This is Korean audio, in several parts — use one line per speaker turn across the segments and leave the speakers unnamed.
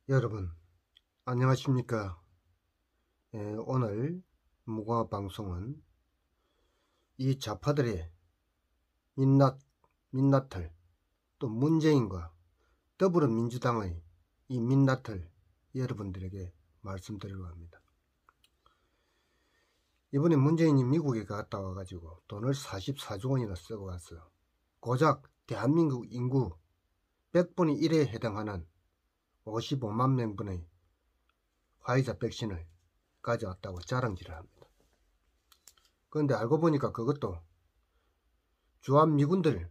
여러분 안녕하십니까. 오늘 무궁화 방송은 이 좌파들의 민낯을 또 문재인과 더불어민주당의 이 민낯을 여러분들에게 말씀드리려고 합니다. 이번에 문재인이 미국에 갔다 와가지고 돈을 44조 원이나 쓰고 왔어. 고작 대한민국 인구 100분의 1에 해당하는 55만 명분의 화이자 백신을 가져왔다고 자랑질을 합니다. 그런데 알고 보니까 그것도 주한미군들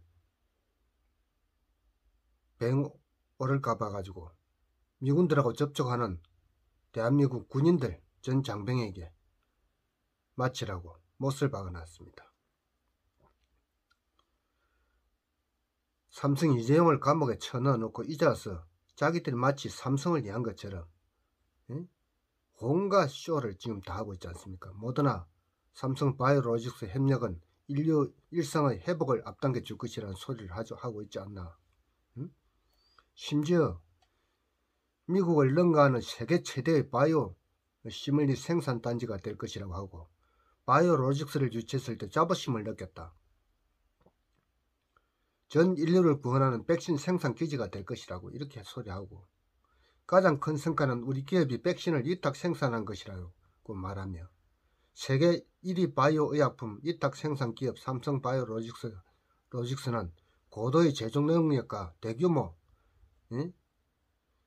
병 오를까 봐가지고 미군들하고 접촉하는 대한민국 군인들 전 장병에게 마치라고 못을 박아놨습니다. 삼성 이재용을 감옥에 쳐넣어놓고 이제 와서 자기들이 마치 삼성을 위한 것처럼 온갖 쇼를 지금 다 하고 있지 않습니까? 모더나 삼성 바이오로직스 협력은 인류 일상의 회복을 앞당겨 줄 것이라는 소리를 하고 있지 않나. 심지어 미국을 능가하는 세계 최대의 바이오 시뮬리 생산단지가 될 것이라고 하고, 바이오로직스를 유치했을 때 자부심을 느꼈다. 전 인류를 구원하는 백신 생산 기지가 될 것이라고 이렇게 소리하고, 가장 큰 성과는 우리 기업이 백신을 위탁 생산한 것이라고 말하며, 세계 1위 바이오 의약품 위탁 생산 기업 삼성 바이오로직스는 고도의 제조 능력과 대규모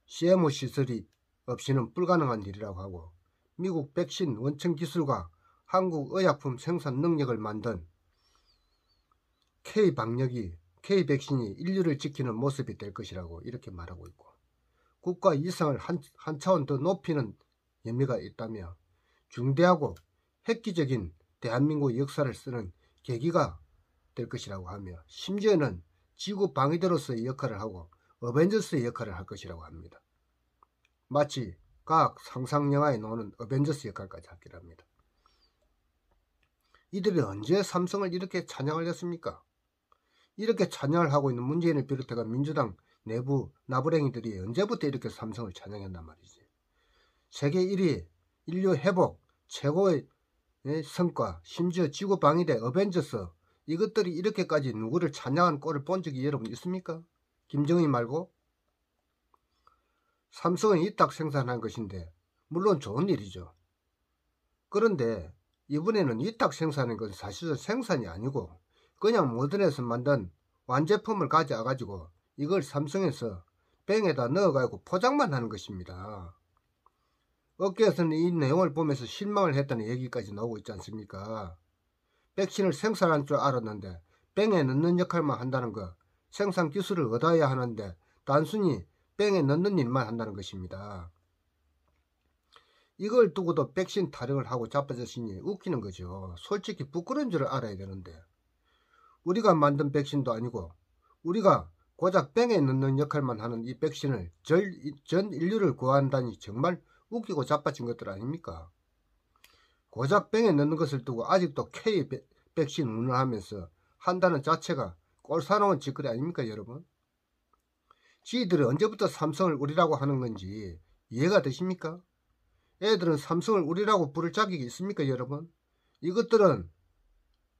CMO 시설이 없이는 불가능한 일이라고 하고, 미국 백신 원천 기술과 한국 의약품 생산 능력을 만든 K-백신이 인류를 지키는 모습이 될 것이라고 이렇게 말하고 있고, 국가 이상을 한 차원 더 높이는 의미가 있다며 중대하고 획기적인 대한민국 역사를 쓰는 계기가 될 것이라고 하며, 심지어는 지구 방위대로서의 역할을 하고 어벤져스의 역할을 할 것이라고 합니다. 마치 과학 상상영화에 나오는 어벤져스 역할까지 하기로 합니다. 이들이 언제 삼성을 이렇게 찬양을 했습니까? 이렇게 찬양을 하고 있는 문재인을 비롯해서 민주당 내부 나부랭이들이 언제부터 이렇게 삼성을 찬양했단 말이지. 세계 1위, 인류 회복, 최고의 성과, 심지어 지구 방위대, 어벤져스, 이것들이 이렇게까지 누구를 찬양한 꼴을 본 적이 여러분 있습니까? 김정일 말고? 삼성은 위탁 생산한 것인데 물론 좋은 일이죠. 그런데 이번에는 위탁 생산한 것은 사실은 생산이 아니고 그냥 모던에서 만든 완제품을 가져와가지고 이걸 삼성에서 병에다 넣어가지고 포장만 하는 것입니다. 업계에서는 이 내용을 보면서 실망을 했다는 얘기까지 나오고 있지 않습니까? 백신을 생산할 줄 알았는데 병에 넣는 역할만 한다는 거, 생산 기술을 얻어야 하는데 단순히 병에 넣는 일만 한다는 것입니다. 이걸 두고도 백신 타령을 하고 자빠졌으니 웃기는 거죠. 솔직히 부끄러운 줄 알아야 되는데, 우리가 만든 백신도 아니고 우리가 고작 병에 넣는 역할만 하는 이 백신을 전 인류를 구한다니 정말 웃기고 자빠진 것들 아닙니까? 고작 병에 넣는 것을 두고 아직도 K 백신 운운하면서 한다는 자체가 꼴사나운 짓거리 아닙니까 여러분? 지들이 언제부터 삼성을 우리라고 하는 건지 이해가 되십니까? 애들은 삼성을 우리라고 부를 자격이 있습니까 여러분? 이것들은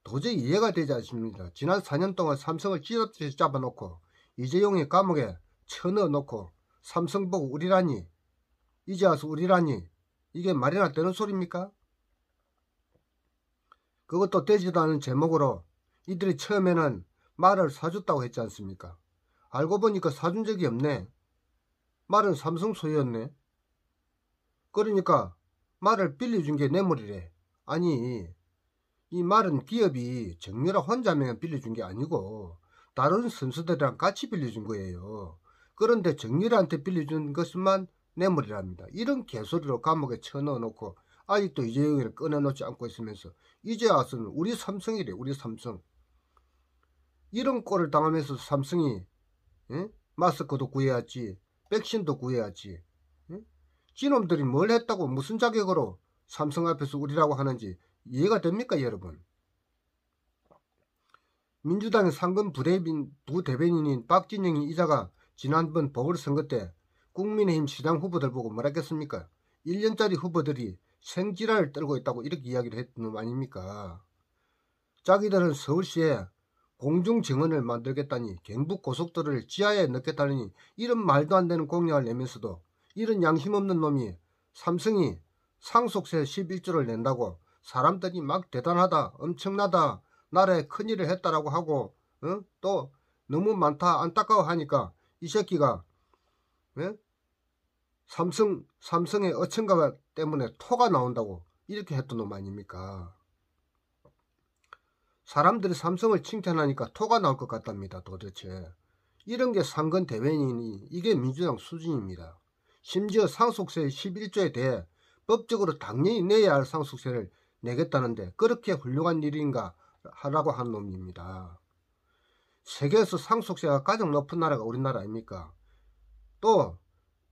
도저히 이해가 되지 않습니다. 지난 4년 동안 삼성을 찌릿찌릿 잡아놓고 이재용이 감옥에 쳐넣어놓고 삼성 보고 우리라니, 이제 와서 우리라니, 이게 말이나 되는 소리입니까? 그것도 되지도 않은 제목으로 이들이 처음에는 말을 사줬다고 했지 않습니까? 알고 보니까 사준 적이 없네. 말은 삼성 소유였네. 그러니까 말을 빌려준 게 뇌물이래. 아니, 이 말은 기업이 정유라 혼자만 빌려준 게 아니고 다른 선수들이랑 같이 빌려준 거예요. 그런데 정유라한테 빌려준 것만 뇌물이랍니다. 이런 개소리로 감옥에 쳐넣어놓고 아직도 이재용이를 꺼내놓지 않고 있으면서 이제 와서는 우리 삼성이래. 우리 삼성. 이런 꼴을 당하면서 삼성이 마스크도 구해야지, 백신도 구해야지. 지놈들이 뭘 했다고 무슨 자격으로 삼성 앞에서 우리라고 하는지 이해가 됩니까 여러분? 민주당의 상근 부대변인인 박진영이 이자가 지난번 보궐선거 때 국민의힘 시장 후보들 보고 뭐라 했겠습니까? 1년짜리 후보들이 생지랄을 떨고 있다고 이렇게 이야기를 했던 놈 아닙니까? 자기들은 서울시에 공중정원을 만들겠다니, 경부고속도로를 지하에 넣겠다니, 이런 말도 안 되는 공약을 내면서도 이런 양심 없는 놈이 삼성이 상속세 11조를 낸다고 사람들이 막 대단하다, 엄청나다, 나라에 큰일을 했다라고 하고, 또 너무 많다, 안타까워 하니까 이 새끼가 삼성의 어천가 때문에 토가 나온다고 이렇게 했던 놈 아닙니까? 사람들이 삼성을 칭찬하니까 토가 나올 것 같답니다. 도대체 이런 게 상권 대변인이, 이게 민주당 수준입니다. 심지어 상속세 11조에 대해 법적으로 당연히 내야 할 상속세를 내겠다는데 그렇게 훌륭한 일인가 하라고 한 놈입니다. 세계에서 상속세가 가장 높은 나라가 우리나라 아닙니까? 또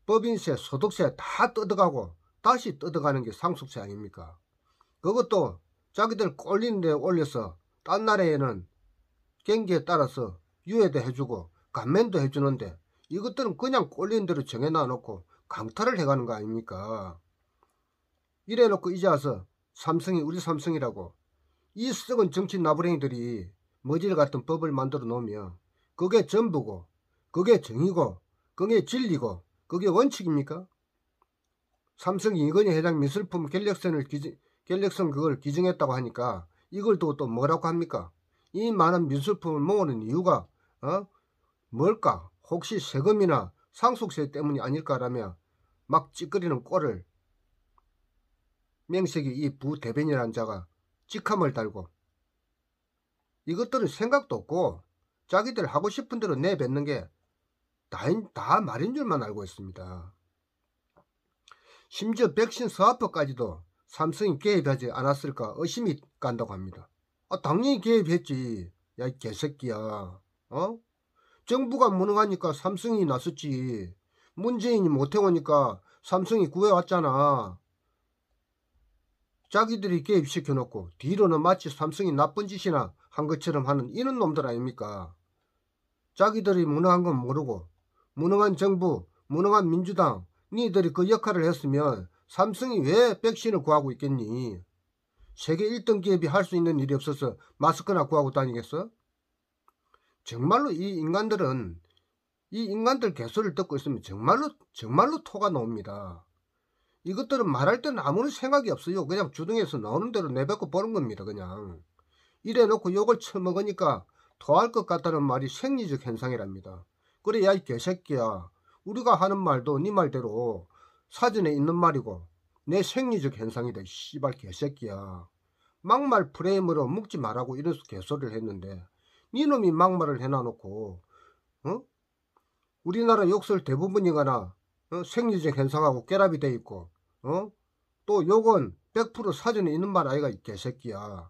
법인세, 소득세 다 뜯어가고 다시 뜯어가는 게 상속세 아닙니까? 그것도 자기들 꼴리는 데 올려서 딴 나라에는 경기에 따라서 유예도 해주고 감면도 해주는데 이것들은 그냥 꼴리는 대로 정해놔 놓고 강탈을 해가는 거 아닙니까? 이래 놓고 이제 와서 삼성이 우리 삼성이라고, 이 썩은 정치 나부랭이들이 머지를 같은 법을 만들어 놓으면 그게 전부고, 그게 정의고, 그게 진리고, 그게 원칙입니까? 삼성이 이건희 회장 미술품 권력선 그걸 기증했다고 하니까 이걸 두고 또 뭐라고 합니까? 이 많은 미술품을 모으는 이유가 뭘까? 혹시 세금이나 상속세 때문이 아닐까라며 막 찌끄리는 꼴을 명색이 이 부대변이라는 자가 직함을 달고, 이것들은 생각도 없고 자기들 하고 싶은 대로 내뱉는 게 다 말인 줄만 알고 있습니다. 심지어 백신 사업화까지도 삼성이 개입하지 않았을까 의심이 간다고 합니다. 당연히 개입했지. 야, 이 개새끼야. 정부가 무능하니까 삼성이 나섰지. 문재인이 못해오니까 삼성이 구해왔잖아. 자기들이 개입시켜놓고 뒤로는 마치 삼성이 나쁜 짓이나 한 것처럼 하는 이런 놈들 아닙니까? 자기들이 무능한 건 모르고 무능한 정부, 무능한 민주당, 니들이 그 역할을 했으면 삼성이 왜 백신을 구하고 있겠니? 세계 1등 기업이 할 수 있는 일이 없어서 마스크나 구하고 다니겠어? 정말로 이 인간들 개소리를 듣고 있으면 정말로 토가 나옵니다. 이것들은 말할 때는 아무런 생각이 없어요. 그냥 주둥이에서 나오는 대로 내뱉고 보는 겁니다. 그냥 이래 놓고 욕을 처먹으니까 토할 것 같다는 말이 생리적 현상이랍니다. 그래, 야 이 개새끼야, 우리가 하는 말도 네 말대로 사전에 있는 말이고 내 생리적 현상이다. 씨발 개새끼야. 막말 프레임으로 묵지 말라고 이런 개소리를 했는데 니놈이 막말을 해놔놓고 우리나라 욕설 대부분이거나 생리적 현상하고 결합이 돼 있고 또 욕은 100% 사전에 있는 말 아이가 이 개새끼야.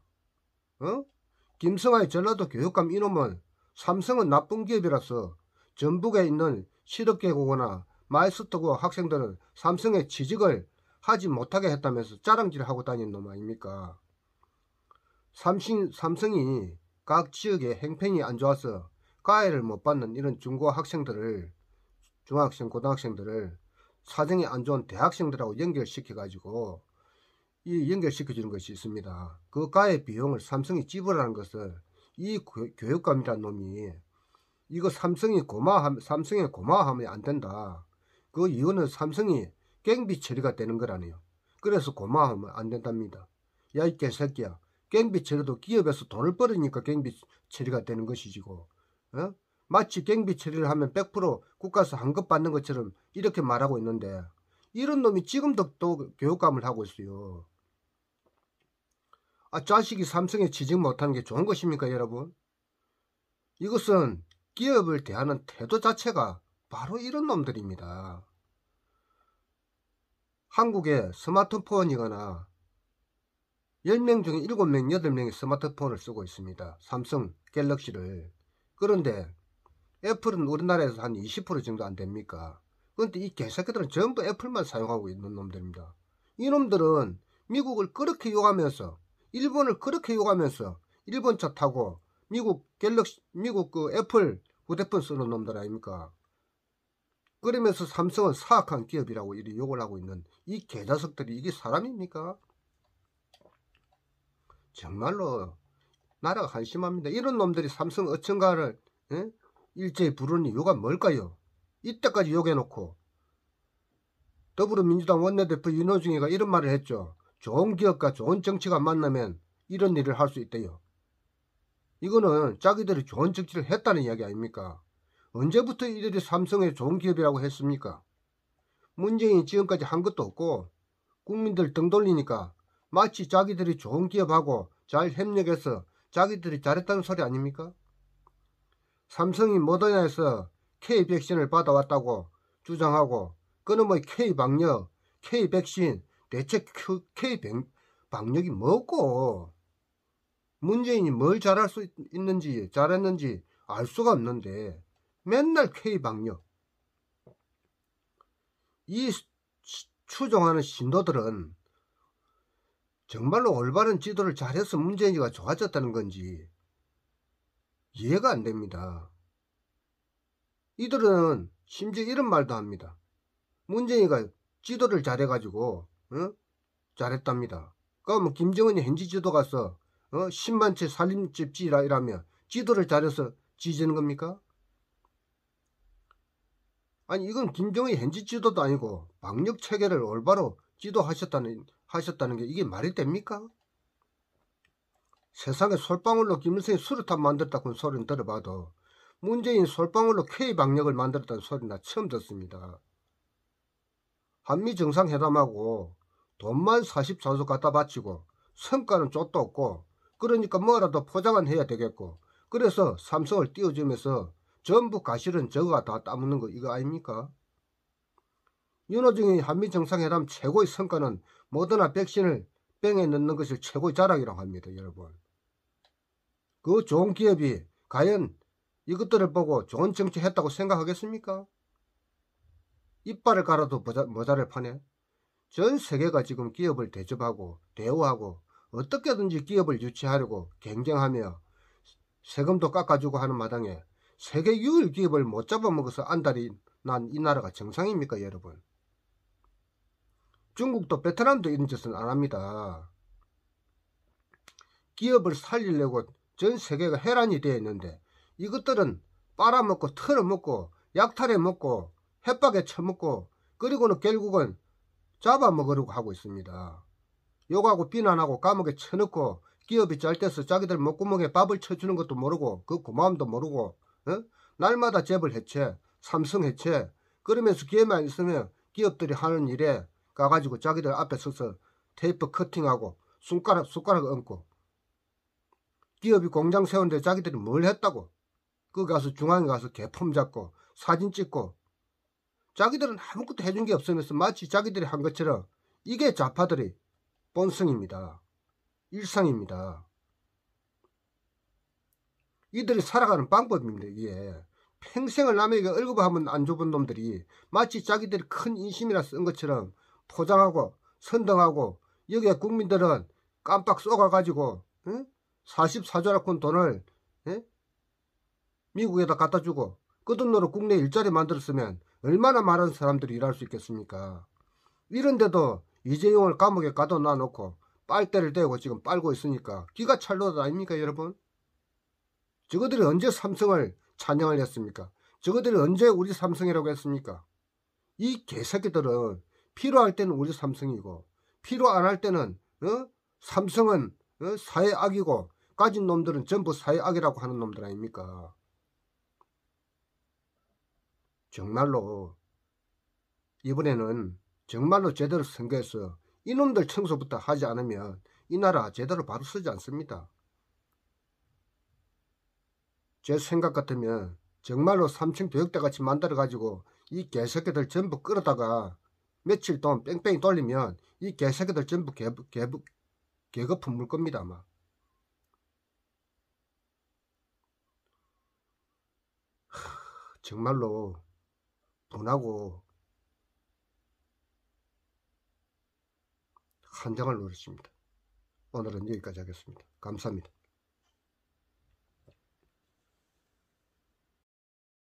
김성하의 전라도 교육감 이놈은 삼성은 나쁜 기업이라서 전북에 있는 실업계고거나 마이스터고 학생들은 삼성에 취직을 하지 못하게 했다면서 자랑질하고 다니는 놈 아닙니까? 삼성이 각 지역에 행편이 안 좋아서 과외를 못 받는 이런 중학생들을 고등학생들을 사정이 안 좋은 대학생들하고 연결시켜가지고 연결시켜주는 것이 있습니다. 그 과외 비용을 삼성이 지불하는 것을 이 교육감이라는 놈이 이거 삼성에 고마워하면 안 된다. 그 이유는 삼성이 갱비 처리가 되는 거라네요. 그래서 고마워하면 안 된답니다. 야 이 개새끼야, 갱비 처리도 기업에서 돈을 벌으니까 갱비 처리가 되는 것이지고 마치 갱비 처리를 하면 100% 국가에서 환급 받는 것처럼 이렇게 말하고 있는데 이런 놈이 지금도 또 교육감을 하고 있어요. 자식이 삼성에 취직 못하는 게 좋은 것입니까, 여러분? 이것은 기업을 대하는 태도 자체가 바로 이런 놈들입니다. 한국에 스마트폰이거나 10명 중에 7명, 8명이 스마트폰을 쓰고 있습니다. 삼성 갤럭시를. 그런데 애플은 우리나라에서 한 20% 정도 안 됩니까? 그런데 이 개새끼들은 전부 애플만 사용하고 있는 놈들입니다. 이놈들은 미국을 그렇게 욕하면서, 일본을 그렇게 욕하면서 일본 차 타고 미국 그 애플 휴대폰 쓰는 놈들 아닙니까? 그러면서 삼성은 사악한 기업이라고 이리 욕을 하고 있는 이 개자석들이 이게 사람입니까? 정말로 나라가 한심합니다. 이런 놈들이 삼성 어천가를 일제히 부르는 이유가 뭘까요? 이때까지 욕해놓고 더불어민주당 원내대표 윤호중이가 이런 말을 했죠. 좋은 기업과 좋은 정치가 만나면 이런 일을 할 수 있대요. 이거는 자기들이 좋은 정치를 했다는 이야기 아닙니까? 언제부터 이들이 삼성의 좋은 기업이라고 했습니까? 문재인이 지금까지 한 것도 없고 국민들 등 돌리니까 마치 자기들이 좋은 기업하고 잘 협력해서 자기들이 잘했다는 소리 아닙니까? 삼성이 모더나에서 K-백신을 받아왔다고 주장하고 그놈의 K-방역, K-백신 대체 K-방역이 뭐고 문재인이 뭘 잘할 수 있는지 잘했는지 알 수가 없는데 맨날 K-방역 이 추종하는 신도들은 정말로 올바른 지도를 잘해서 문재인이가 좋아졌다는 건지 이해가 안 됩니다. 이들은 심지어 이런 말도 합니다. 문재인이가 지도를 잘해가지고 잘했답니다. 그러면 김정은이 현지 지도 가서 10만 채 살림집 지라 이라면 지도를 잘해서 지지는 겁니까? 아니 이건 김정은이 현지 지도도 아니고 방역 체계를 올바로 지도하셨다는 게 이게 말이 됩니까? 세상에 솔방울로 김일성이 수류탄 만들었다는 소리는 들어봐도 문재인 솔방울로 K방역을 만들었다는 소리는 나 처음 듣습니다. 한미정상회담하고 돈만 44조 갖다 바치고 성과는 쫓도 없고 그러니까 뭐라도 포장은 해야 되겠고 그래서 삼성을 띄워주면서 전부 가실은 저거가 다 따먹는 거 이거 아닙니까? 윤호중이 한미정상회담 최고의 성과는 모더나 백신을 뺑에 넣는 것이 최고의 자랑이라고 합니다. 여러분. 그 좋은 기업이 과연 이것들을 보고 좋은 정치 했다고 생각하겠습니까? 이빨을 갈아도 모자를 파네. 전 세계가 지금 기업을 대접하고 대우하고 어떻게든지 기업을 유치하려고 경쟁하며 세금도 깎아주고 하는 마당에 세계 유일 기업을 못 잡아먹어서 안달이 난 이 나라가 정상입니까 여러분? 중국도 베트남도 이런 짓은 안합니다. 기업을 살리려고 전 세계가 해란이 되어 있는데 이것들은 빨아먹고 털어먹고 약탈해먹고 햇박에 처먹고 그리고는 결국은 잡아먹으려고 하고 있습니다. 욕하고 비난하고 감옥에 쳐넣고 기업이 짤때서 자기들 목구멍에 밥을 쳐주는 것도 모르고 그 고마움도 모르고 날마다 재벌 해체, 삼성 해체 그러면서 기회만 있으면 기업들이 하는 일에 가가지고 자기들 앞에 서서 테이프 커팅하고 숟가락 얹고 기업이 공장 세우는데 자기들이 뭘 했다고 그 가서 중앙에 가서 개폼 잡고 사진 찍고 자기들은 아무것도 해준 게 없으면서 마치 자기들이 한 것처럼 이게 좌파들의 본성입니다. 일상입니다. 이들이 살아가는 방법입니다. 이게 평생을 남에게 얼굴하면 안 좁은 놈들이 마치 자기들이 큰 인심이라 쓴 것처럼 포장하고 선동하고 여기에 국민들은 깜빡 쏘가가지고 44조라큰 돈을 미국에다 갖다주고 그 돈으로 국내 일자리 만들었으면 얼마나 많은 사람들이 일할 수 있겠습니까? 이런데도 이재용을 감옥에 가둬놔 놓고 빨대를 대고 지금 빨고 있으니까 기가 찰로다 아닙니까 여러분? 저거들이 언제 삼성을 찬양을 했습니까? 저거들이 언제 우리 삼성이라고 했습니까? 이 개새끼들은 필요할 때는 우리 삼성이고 필요 안 할 때는 삼성은 사회 악이고 가진 놈들은 전부 사회 악이라고 하는 놈들 아닙니까? 정말로 이번에는 정말로 제대로 선거해서 이놈들 청소부터 하지 않으면 이 나라 제대로 바로 서지 않습니다. 제 생각 같으면 정말로 3층 교육대같이 만들어가지고 이 개새끼들 전부 끌어다가 며칠 동안 뺑뺑이 돌리면 이 개새끼들 전부 계급품 물 겁니다 아마. 정말로 분하고 한장을 노렸습니다. 오늘은 여기까지 하겠습니다. 감사합니다.